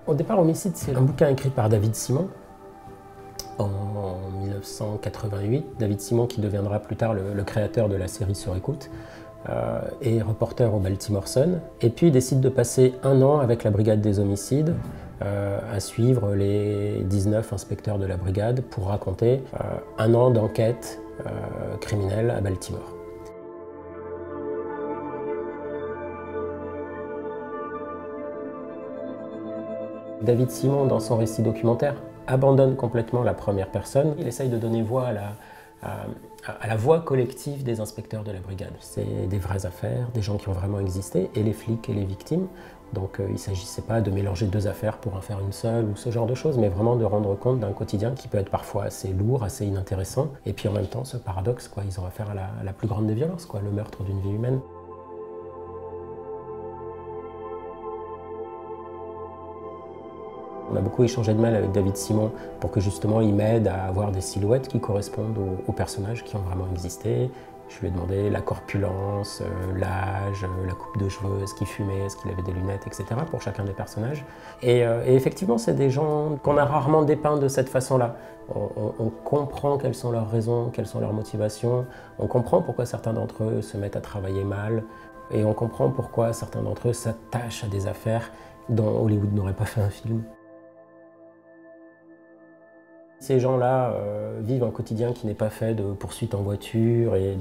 Au départ, Homicide, c'est un bouquin écrit par David Simon en 1988. David Simon qui deviendra plus tard le créateur de la série Sur écoute et reporter au Baltimore Sun. Et puis il décide de passer un an avec la brigade des homicides à suivre les 19 inspecteurs de la brigade pour raconter un an d'enquête criminelle à Baltimore. David Simon, dans son récit documentaire, abandonne complètement la première personne. Il essaye de donner voix à la voix collective des inspecteurs de la brigade. C'est des vraies affaires, des gens qui ont vraiment existé, et les flics et les victimes. Donc il ne s'agissait pas de mélanger deux affaires pour en faire une seule ou ce genre de choses, mais vraiment de rendre compte d'un quotidien qui peut être parfois assez lourd, assez inintéressant. Et puis en même temps, ce paradoxe, quoi, ils ont affaire à la plus grande des violences, quoi, le meurtre d'une vie humaine. On a beaucoup échangé de mails avec David Simon pour que justement il m'aide à avoir des silhouettes qui correspondent aux personnages qui ont vraiment existé. Je lui ai demandé la corpulence, l'âge, la coupe de cheveux, est-ce qu'il fumait, est-ce qu'il avait des lunettes, etc. pour chacun des personnages. Et effectivement, c'est des gens qu'on a rarement dépeints de cette façon-là. On comprend quelles sont leurs raisons, quelles sont leurs motivations, on comprend pourquoi certains d'entre eux se mettent à travailler mal, et on comprend pourquoi certains d'entre eux s'attachent à des affaires dont Hollywood n'aurait pas fait un film. Ces gens-là vivent un quotidien qui n'est pas fait de poursuites en voiture et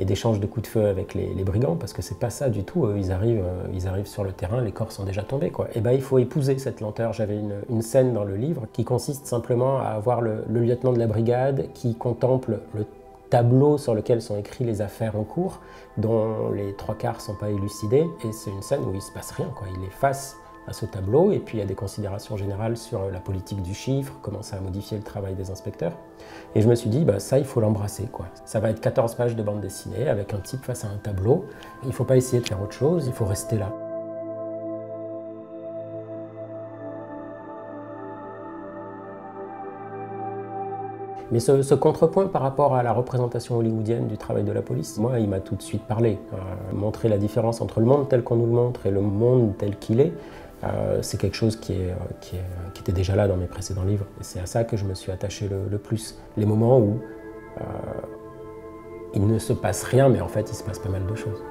d'échanges de coups de feu avec les brigands, parce que c'est pas ça du tout. Ils arrivent sur le terrain, les corps sont déjà tombés, quoi. Et ben, il faut épouser cette lenteur. J'avais une scène dans le livre qui consiste simplement à avoir le lieutenant de la brigade qui contemple le tableau sur lequel sont écrits les affaires en cours, dont les trois quarts ne sont pas élucidés. Et c'est une scène où il ne se passe rien, quoi. Il est face à ce tableau, et puis il y a des considérations générales sur la politique du chiffre, comment ça a modifié le travail des inspecteurs. Et je me suis dit, bah, ça, il faut l'embrasser, quoi. Ça va être 14 pages de bande dessinée avec un type face à un tableau. Il ne faut pas essayer de faire autre chose, il faut rester là. Mais ce contrepoint par rapport à la représentation hollywoodienne du travail de la police, moi, il m'a tout de suite parlé. Montrer la différence entre le monde tel qu'on nous le montre et le monde tel qu'il est, c'est quelque chose qui était déjà là dans mes précédents livres. Et c'est à ça que je me suis attaché le plus. Les moments où il ne se passe rien, mais en fait, il se passe pas mal de choses.